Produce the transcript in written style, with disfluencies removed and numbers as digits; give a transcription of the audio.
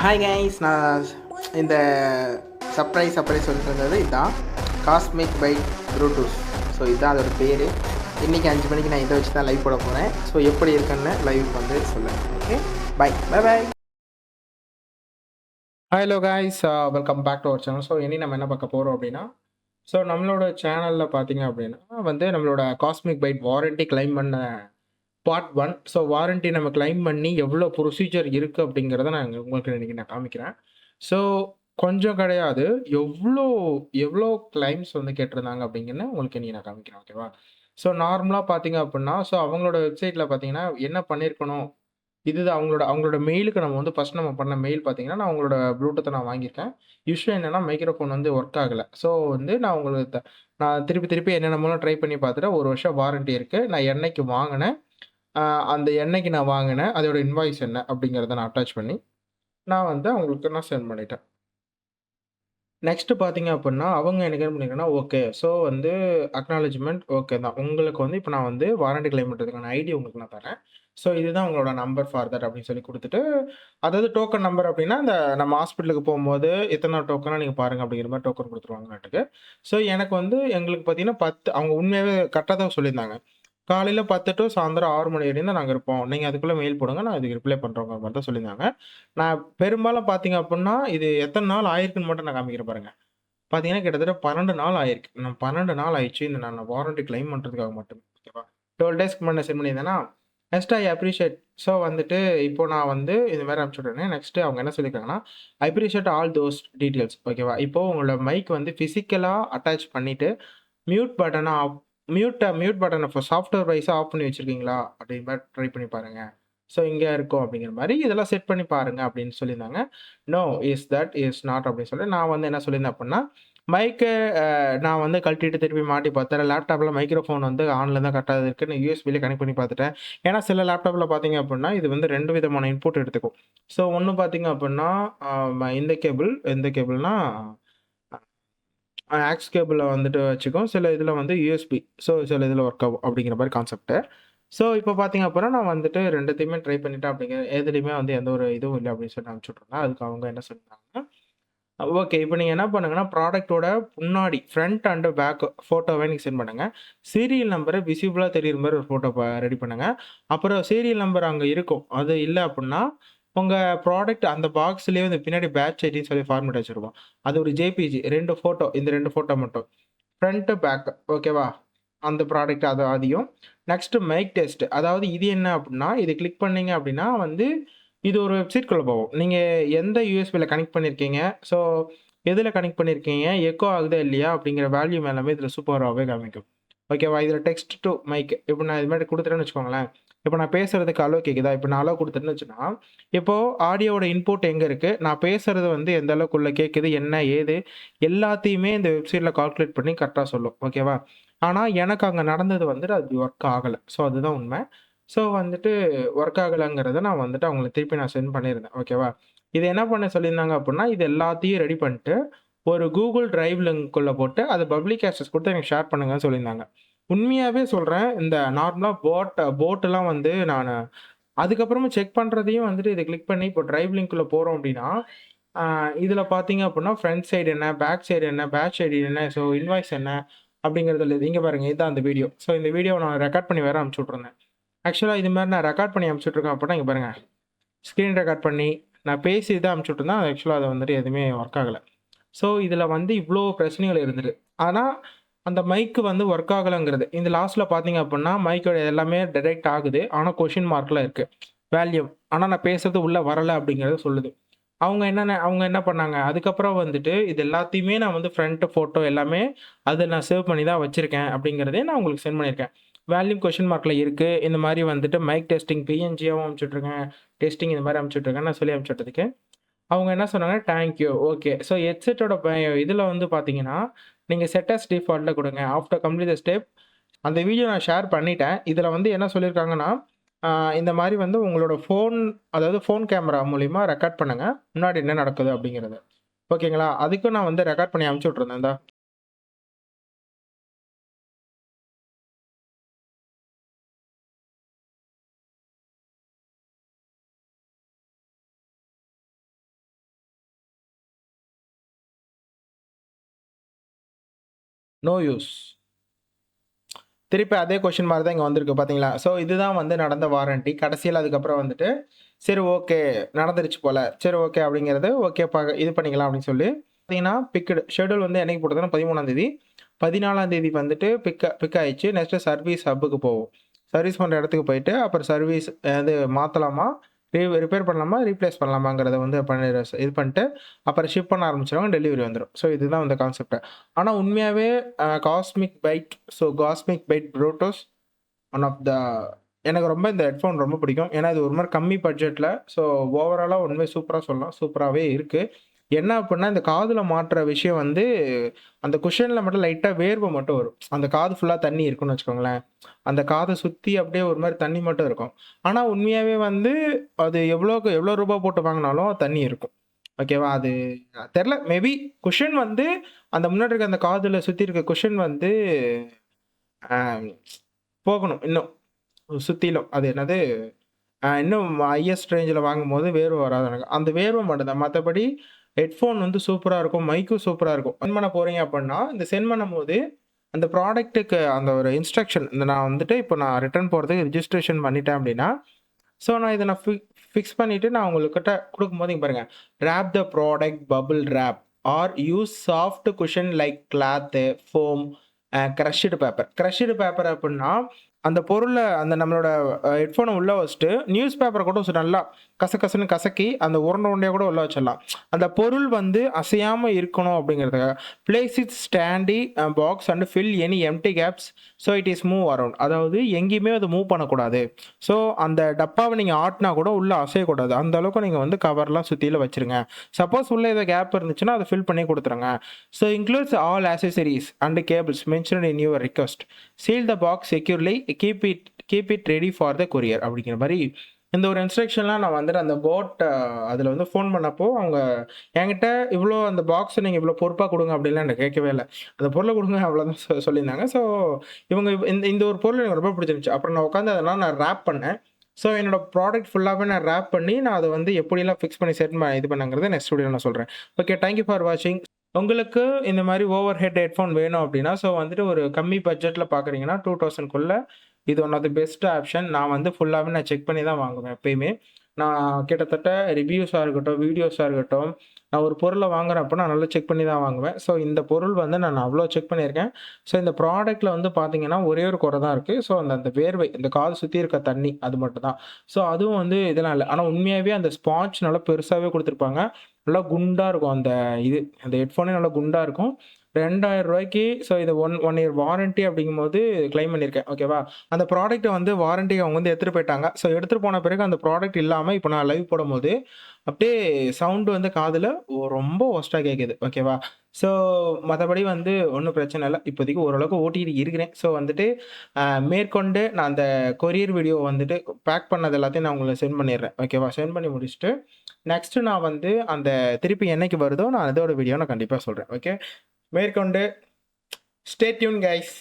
Hi guys, நான் இந்த surprise சொல்லிட்டு இருந்தது இதுதான், காஸ்மிக் பைட் ப்ளூடூத். ஸோ இதுதான் அதோட பேர். இன்றைக்கி 5 மணிக்கு நான் இதை வச்சு தான் லைவ் போட போகிறேன். ஸோ எப்படி இருக்குன்னு லைவ் வந்து சொல்லுங்கள். Okay, bye bye bye. Hello guys, welcome back to our channel. So இனி நம்ம என்ன பார்க்க போகிறோம் அப்படின்னா, ஸோ நம்மளோட சேனலில் பார்த்தீங்க அப்படின்னா வந்து நம்மளோட காஸ்மிக் பைட் வாரண்ட்டி கிளைம் பண்ண பார்ட் 1. ஸோ வாரண்ட்டி நம்ம கிளைம் பண்ணி எவ்வளோ ப்ரொசீஜர் இருக்குது அப்படிங்கிறத நான் உங்களுக்கு இன்றைக்கி நான் காமிக்கிறேன். ஸோ கொஞ்சம் கிடையாது, எவ்வளோ எவ்வளோ கிளைம்ஸ் வந்து கேட்டிருந்தாங்க அப்படிங்கிறத உங்களுக்கு இன்றைக்கி நான் காமிக்கிறேன். ஓகேவா? ஸோ நார்மலாக பார்த்தீங்க அப்படின்னா, ஸோ அவங்களோட வெப்சைட்டில் பார்த்தீங்கன்னா என்ன பண்ணியிருக்கணும், இதுதான் அவங்களோட மெயிலுக்கு நம்ம வந்து ஃபஸ்ட் நம்ம பண்ண மெயில் பார்த்தீங்கன்னா, நான் அவங்களோட ப்ளூடூத்தை நான் வாங்கியிருக்கேன். விஷயம் என்னென்னா மைக்ரோஃபோன் வந்து ஒர்க் ஆகலை. ஸோ வந்து நான் உங்களுக்கு நான் திருப்பி என்னென்னமோலாம் ட்ரை பண்ணி பார்த்துட்டேன். 1 வருஷம் வாரண்ட்டி இருக்குது. நான் என்னைக்கு வாங்கினேன், அந்த என்னைக்கு நான் வாங்கினேன், அதோட இன்வாய்ஸ் என்ன அப்படிங்கிறத நான் அட்டாச் பண்ணி நான் வந்து அவங்களுக்கு நான் சென்ட் பண்ணிட்டேன். நெக்ஸ்ட்டு பார்த்தீங்க அப்படின்னா, அவங்க எனக்கு என்ன பண்ணியிருக்காங்கன்னா, ஓகே. ஸோ வந்து அக்னாலஜ்மெண்ட் ஓகே தான். உங்களுக்கு வந்து இப்போ நான் வந்து வாரண்டி கிளைம் பண்ணுறதுக்கான ஐடி உங்களுக்கு நான் தரேன். ஸோ இதுதான் உங்களோட நம்பர் ஃபார் தட் அப்படின்னு சொல்லி குடுத்துட்டு, அதாவது டோக்கன் நம்பர் அப்படின்னா, இந்த நம்ம ஹாஸ்பிட்டலுக்கு போம்போது எத்தனை டோக்கனா நீங்க பாருங்க அப்படிங்கிற மாரி டோக்கன் குடுத்துருவாங்கனாட்டுக்கு. ஸோ எனக்கு வந்து எங்களுக்கு பார்த்தீங்கன்னா 10 அவங்க உண்மையாவே கரெக்ட்டா தான் சொல்லியிருந்தாங்க. காலையில 10 டூ சாயந்தரம் 6 மணி வரையும் தான் நாங்க இருப்போம். நீங்க அதுக்குள்ள மெயில் போடுங்க. நான் அதுக்கு ரிப்ளை பண்றோங்கிற மாரி தான் சொல்லியிருந்தாங்க. நான் பெரும்பாலும் பார்த்தீங்க அப்புட்ன்னா, இது எத்தன நாள் ஆயிருக்குன்னு மட்டும் நான் காமிக்கிறேன் பாருங்க. பார்த்தீங்கன்னா, கிட்டத்தட்ட 12 நாள் ஆயிருக்கு. நான் 12 நாள் ஆயிடுச்சு. இந்த நான் வாரண்டி கிளைம் பண்றதுக்காக மட்டும். ஓகேவா? 12 டேஸ்க்கு முன்னாடி நான் சென்ட் பண்ணியிருந்தேனா, நெக்ஸ்ட் ஐ அப்ரிஷியேட். ஸோ வந்துட்டு இப்போ நான் வந்து இது மாரி அனுப்பிச்சு விட்றேனே. நெக்ஸ்ட் அவங்க என்ன சொல்லியிருக்காங்கன்னா, I appreciate all those details. ஓகேவா? இப்போ உங்களோட மைக் வந்து பிசிக்கலா அட்டாச் பண்ணிட்டு மியூட் பட்டன ஆஃப் மியூட் பட்டன சாஃப்ட்வேர் வைஸா ஆஃப் பண்ணி வச்சிருக்கீங்களா? அப்படிங்கிற மாரி ட்ரை பண்ணி பாருங்க. ஸோ இங்க இருக்கும் அப்படிங்கிற மாரி இதெல்லாம் செட் பண்ணி பாருங்க அப்படின்னு சொல்லியிருந்தாங்க. நோ இஸ் நாட் அப்படின்னு சொல்லி நான் வந்து என்ன சொல்லியிருந்தேன் அப்படின்னா, மைக்க நான் வந்து கழட்டிட்டு திருப்பி மாட்டி பார்த்தேன். லேப்டாப்ல மைக்ரோஃபோன் வந்து ஆன்ல தான் கரெக்ட்டா இருக்குன்னு யூஎஸ்பில கனெக்ட் பண்ணி பார்த்துட்டேன். ஏன்னா சில லேப்டாப்ல பார்த்தீங்க அப்படின்னா, இது வந்து 2 விதமான இன்புட் எடுத்துக்கும். ஸோ ஒண்ணு பார்த்தீங்க அப்படின்னா, இந்த கேபிள்னா ஆக்ஸ் கேபிள்ல வந்துட்டு வச்சுக்கும். சில இதில வந்து யூஎஸ்பி. ஸோ சில இதில ஒர்க் ஆகும் அப்படிங்கிற மாரி கான்செப்ட்டு. ஸோ இப்போ பார்த்தீங்க அப்படின்னா, நான் வந்துட்டு 2த்தையுமே ட்ரை பண்ணிட்டேன் அப்படிங்கிற எதுலயுமே வந்து எந்த ஒரு இதுவும் இல்ல அப்படின்னு சொல்லி அனுப்பிச்சு விட்டுருந்தேன். அதுக்கு அவங்க என்ன சொன்னாங்கன்னா, ஓகே. இப்போ நீங்க என்ன பண்ணுங்கன்னா, ப்ராடக்ட்டோட முன்னாடி ஃப்ரண்ட் அண்ட் பேக் ஃபோட்டோவ நீங்க சென்ட் பண்ணுங்க. சீரியல் நம்பர விசிபிளா தெரியிற மாரி ஒரு ஃபோட்டோ ரெடி பண்ணுங்க. அப்புறம் சீரியல் நம்பர் அங்க இருக்கும். அது இல்ல அப்புட்ன்னா, உங்க ப்ராடக்ட் அந்த பாக்ஸ்லயே வந்து பின்னாடி பேட்ச் ஐடின்னு சொல்லி ஃபார்மேட் வச்சிருக்கும். அது ஒரு ஜேபிஜி 2 ஃபோட்டோ. இந்த 2 ஃபோட்டோ மட்டும். ஃப்ரண்ட், பேக் ஓகேவா? அந்த ப்ராடக்ட் அதையும். Next mic test. அதாவது இது என்ன அப்புட்ன்னா, இது கிளிக் பண்ணீங்க அப்டின்னா வந்து, இது ஒரு வெப்சைட்குள்ள போகும். நீங்க எந்த யூஎஸ்பில கனெக்ட் பண்ணியிருக்கீங்க? ஸோ எதுல கனெக்ட் பண்ணியிருக்கீங்க? எக்கோ ஆகுதா இல்லையா? அப்படிங்கிற வேல்யூம் எல்லாமே இதில சூப்பராவே காமிக்கும். ஓகேவா? இதில டெக்ஸ்ட் டூ மைக். இப்போ நான் இது மாரி குடுத்துட்டேன்னு வச்சுக்கோங்களேன். இப்போ நான் பேசுறதுக்கு அலோ கேட்குதா? இப்போ நான் அலோ குடுத்துட்டேன்னு வச்சுன்னா, இப்போ ஆடியோவோட இன்புட் எங்க இருக்கு? நான் பேசுறது வந்து எந்த அளவுக்குள்ள கேட்குது? என்ன? ஏது? எல்லாத்தையுமே இந்த வெப்சைட்ல கால்குலேட் பண்ணி கரெக்ட்டா சொல்லும். ஓகேவா? ஆனா, எனக்கு அங்க நடந்தது வந்துட்டு அது ஒர்க் ஆகல. ஸோ அதுதான் உண்மை. ஸோ வந்துட்டு ஒர்க் ஆகலங்கிறத நான் வந்துட்டு அவங்களுக்கு திருப்பி நான் சென்ட் பண்ணியிருந்தேன். ஓகேவா? இது என்ன பண்ண சொல்லியிருந்தாங்க அப்புட்ன்னா, இது எல்லாத்தையும் ரெடி பண்ணிட்டு, ஒரு Google டிரைவ் லிங்க்குள்ள போட்டு, அத பப்ளிக் ஆக்சஸ் குடுத்து எனக்கு ஷேர் பண்ணுங்கன்னு சொல்லியிருந்தாங்க. உண்மையாவே சொல்றேன், இந்த நார்மலா போட்லாம் வந்து நானு அதுக்கப்புறமா செக் பண்றதையும் வந்துட்டு இத கிளிக் பண்ணி இப்போ டிரைவ் லிங்க்குள்ள போறோம் அப்டின்னா, ஆ இதில பார்த்தீங்க அப்புட்ன்னா, ஃப்ரண்ட் சைடு என்ன? பேக் சைடு என்ன? பேட்ச் ஐடி என்ன? ஸோ இன்வாய்ஸ் என்ன? அப்படிங்கிறதுல இங்க பாருங்க. இதுதான் அந்த வீடியோ. ஸோ இந்த வீடியோவ நான் ரெக்கார்ட் பண்ணி வேற அனுப்பிச்சு விட்டுருந்தேன். ஆக்சுவலா இது மாரி நான் ரெக்கார்ட் பண்ணி அனுப்பிச்சு விட்டுருக்கேன் அப்புட்ன்னா, இங்க பாருங்க. ஸ்க்ரீன் ரெக்கார்ட் பண்ணி, நான் பேசி தான் அனுப்பிச்சு விட்டுருந்தேன். ஆக்சுவலா அது வந்துட்டு எதுவுமே ஒர்க் ஆகல. ஸோ இதில வந்து இவ்ளோ பிரச்சனைகள் இருந்தது. ஆனா, அந்த மைக் வந்து ஒர்க் ஆகலங்கிறது. இந்த லாஸ்ட்ல பார்த்தீங்க அப்புட்ன்னா, மைக்கோட எல்லாமே டிடெக்ட் ஆகுது. ஆனா கொஸ்டின் மார்க்ல இருக்கு. வேல்யூம். ஆனா நான் பேசுறது உள்ள வரல அப்படிங்கிறத சொல்லுது. அவங்க என்ன பண்ணாங்க, அதுக்கப்புறம் வந்துட்டு இது எல்லாத்தையுமே நான் வந்து ஃப்ரண்ட் ஃபோட்டோ எல்லாமே அத நான் சேவ் பண்ணி தான் வச்சிருக்கேன் அப்படிங்கிறதையும் நான் உங்களுக்கு சென்ட் பண்ணியிருக்கேன். வேல்யூம் கொஸ்டின் மார்க்ல இருக்கு. இந்த மாரி வந்துட்டு மைக் டெஸ்டிங் பிஎன்ஜியாவும் அனுப்பிச்சு விட்டுருக்கேன். டெஸ்டிங் இந்த மாரி அனுப்பிச்சு விட்டுருக்கேன். நான் சொல்லி அனுப்பிச்சு விட்டதுக்கு, அவங்க என்ன சொன்னாங்க, தேங்க் யூ. ஓகே. ஸோ ஹெட்செட்டோட இதில வந்து பார்த்தீங்கன்னா, நீங்க செட் அஸ் டிஃபால்ட்ல குடுங்க. ஆஃப்டர் கம்ப்ளீட் த ஸ்டெப் அந்த வீடியோ நான் ஷேர் பண்ணிட்டேன். இதில வந்து என்ன சொல்லியிருக்காங்கன்னா, ஆ இந்த மாரி வந்து உங்களோட அதாவது ஃபோன் கேமரா மூலியமா ரெக்கார்ட் பண்ணுங்க. முன்னாடி என்ன நடக்குது அப்படிங்கிறத. ஓகேங்களா? அதுக்கும் நான் வந்து ரெக்கார்ட் பண்ணி அனுப்பிச்சு விட்டுருந்தேன். இந்தா நோ யூஸ். திருப்பி அதே கொஸ்டின் மாரி தான் இங்க வந்திருக்கு பார்த்தீங்களா? ஸோ இதுதான் வந்து நடந்த வாரண்டி. கடைசியில அதுக்கப்புறம் வந்துட்டு, சரி ஓகே நடந்துருச்சு போல. சரி ஓகே அப்படிங்கிறது ஓகே இது பண்ணிக்கலாம் அப்படின்னு சொல்லி பார்த்தீங்கன்னா, ஷெட்யூல் வந்து என்னைக்கு போட்டதுன்னா 13ஆம் தேதி. 14ஆம் தேதி வந்துட்டு பிக் ஆயிடுச்சு. நெக்ஸ்ட் சர்வீஸ் ஹப்புக்கு போகும். சர்வீஸ் பண்ற இடத்துக்கு போயிட்டு, அப்புறம் சர்வீஸ் அது மாத்தலாமா? ரிப்பேர் பண்ணலாமா? ரீப்ளேஸ் பண்ணலாமாங்கிறத வந்து இது பண்ணிட்டு, அப்புறம் ஷிப் பண்ண ஆரம்பிச்சுருவாங்க. டெலிவரி வந்துரும். ஸோ இதுதான் வந்து கான்செப்ட். ஆனா உண்மையாவே Cosmic Byte Bluetooth one of the எனக்கு ரொம்ப இந்த ஹெட்ஃபோன் ரொம்ப பிடிக்கும். ஏன்னா, இது ஒரு மாரி கம்மி பட்ஜெட்ல ஸோ ஓவராலா உண்மையா சூப்பரா சொல்லலாம். சூப்பராவே இருக்கு. என்ன அப்புட்ன்னா, இந்த காதுல மாட்ற விஷயம் வந்து, அந்த குஷன்ல மட்டும் லைட்டா வேர்வை மட்டும் வரும். அந்த காது ஃபுல்லா தண்ணி இருக்குன்னு வச்சுக்கோங்களேன். அந்த காத சுத்தி அப்படியே ஒரு மாரி தண்ணி மட்டும் இருக்கும். ஆனா உண்மையாவே வந்து அது எவ்வளோ ரூபா போட்டு வாங்குனாலும் தண்ணி இருக்கும். ஓகேவா? அது தெர்ல. மேபி குஷன் வந்து அந்த முன்னாடி இருக்க அந்த காதுல சுத்தி இருக்க குஷன் வந்து அ போகணும் இன்னும். சுத்திலும். அது என்னது? இன்னும் ஹையஸ்ட் ரேஞ்சுல வாங்கும்போது வேர்வை வராது எனக்கு. அந்த வேர்வை மட்டும் தான். மத்தபடி ஹெட்ஃபோன் வந்து சூப்பரா இருக்கும். மைக்கும் சூப்பரா இருக்கும். சென்ட் பண்ண போறீங்க அப்புட்ன்னா, இந்த சென்ட் பண்ணும்போது அந்த ப்ராடக்ட்டுக்கு அந்த ஒரு இன்ஸ்ட்ரக்ஷன் நான் வந்துட்டு இப்போ நான் ரிட்டர்ன் போடுறதுக்கு ரிஜிஸ்ட்ரேஷன் பண்ணிட்டேன் அப்டின்னா, ஸோ நான் இத நான் ஃபிக்ஸ் பண்ணிட்டு நான் உங்ககிட்ட குடுக்கும்போது இங்க பாருங்க. Wrap the product bubble wrap or use soft cushion like cloth, foam, crushed paper. Crushed paper அப்புட்ன்னா, அந்த பொருள அந்த நம்மளோட ஹெட்ஃபோன உள்ள வச்சுட்டு, நியூஸ் பேப்பர கூட நல்லா கசகசன்னு கசக்கி, அந்த உருண்ட உருண்டையா கூட உள்ள வச்சிடலாம். அந்த பொருள் வந்து அசையாம இருக்கணும் அப்படிங்கிறதுக்காக. Place it sturdy box and fill any empty gaps so it is move around. அதாவது எங்கேயுமே அது மூவ் பண்ணக்கூடாது. ஸோ அந்த டப்பாவ நீங்க ஆட்டுனா கூட உள்ள அசையக்கூடாது. அந்த அளவுக்கு நீங்க வந்து கவர்லாம் சுத்தியில வச்சுருங்க. சப்போஸ் உள்ள ஏதோ கேப் இருந்துச்சுன்னா, அத ஃபில் பண்ணி குடுத்துருங்க. So includes all accessories and cables mentioned in your request. Seal the box securely keep it ready for the courier அப்படிங்கிற மாரி இந்த ஒரு இன்ஸ்ட்ரக்ஷன்லாம் நான் வந்துட்டு அந்த அதில வந்து ஃபோன் பண்ணப்போ அவங்க என்கிட்ட இவ்ளோ அந்த பாக்ஸ நீங்க இவ்ளோ பொறுப்பா குடுங்க அப்படின்லாம் என்ன கேட்கவே இல்ல. அந்த பொருள குடுங்க அவ்வளோதான் சொல்லியிருந்தாங்க. ஸோ இவங்க இந்த இந்த ஒரு பொருள் எனக்கு ரொம்ப பிடிச்சிருந்துச்சு. அப்புறம் நான் உட்காந்து அதெல்லாம் நான் ராப் பண்ணேன். ஸோ என்னோட ப்ராடக்ட் ஃபுல்லாவே நான் ராப் பண்ணி நான் அத வந்து எப்படிலாம் ஃபிக்ஸ் பண்ணி இது பண்ணேங்கிறத நெக்ஸ்ட் வீடியோல நான் சொல்றேன். ஓகே. தேங்க் யூ ஃபார் வாட்சிங். உங்களுக்கு இந்த மாரி ஓவர் ஹெட் ஹெட்ஃபோன் வேணும் அப்டின்னா, ஸோ வந்துட்டு ஒரு கம்மி பட்ஜெட்ல பார்க்குறீங்கன்னா, 2000க்குள்ள இது one of the best option. நான் வந்து ஃபுல்லாவே நான் செக் பண்ணி தான் வாங்குவேன் எப்பயுமே. நான் கிட்டத்தட்ட ரிவ்யூஸா இருக்கட்டும், வீடியோஸா இருக்கட்டும், நான் ஒரு பொருள வாங்குறேன் அப்டின்னா நல்லா செக் பண்ணி தான் வாங்குவேன். ஸோ இந்த பொருள் வந்து நான் அவ்ளோ செக் பண்ணியிருக்கேன். ஸோ இந்த ப்ராடக்ட்ல வந்து பார்த்தீங்கன்னா, ஒரே ஒரு குறை தான் இருக்கு. ஸோ அந்த அந்த வேர்வை, இந்த காது சுத்தி இருக்க தண்ணி அது மட்டும் தான். ஸோ அதுவும் வந்து இதெல்லாம் இல்ல. ஆனா உண்மையாவே அந்த ஸ்பான்ச் நல்லா பெருசாவே குடுத்துருப்பாங்க. நல்லா குண்டா இருக்கும் அந்த ஹெட்ஃபோனே நல்லா குண்டா இருக்கும். ரூ. 2000க்கு ஸோ இது 1 இயர் வாரண்டி அப்படிங்கும்போது கிளைம் பண்ணியிருக்கேன். ஓகேவா? அந்த ப்ராடக்ட்ட வந்து வாரண்டி அவங்க வந்து எடுத்துட்டு போயிட்டாங்க. ஸோ எடுத்துட்டு போன பிறகு அந்த ப்ராடக்ட் இல்லாம இப்போ நான் லைவ் போடும்போது, அப்படியே சவுண்ட் வந்து காதுல ரொம்ப வொர்ஸ்ட்டா கேட்குது. ஓகேவா? ஸோ மத்தபடி வந்து ஒண்ணும் பிரச்சனை இல்ல. இப்போதைக்கு ஓரளவுக்கு ஓட்டிட்டு இருக்கிறேன். ஸோ வந்துட்டு அ மேற்கொண்டு நான் அந்த கொரியர் வீடியோ வந்துட்டு பேக் பண்ணது எல்லாத்தையும் நான் உங்களுக்கு சென்ட் பண்ணிடுறேன். ஓகேவா? சென்ட் பண்ணி முடிச்சுட்டு, நெக்ஸ்ட் நான் வந்து அந்த திருப்பி என்னைக்கு வருதோ நான் அதோட வீடியோ நான் கண்டிப்பா சொல்றேன். ஓகே. மேற்கொண்டு ஸ்டே டியூன் கைஸ்.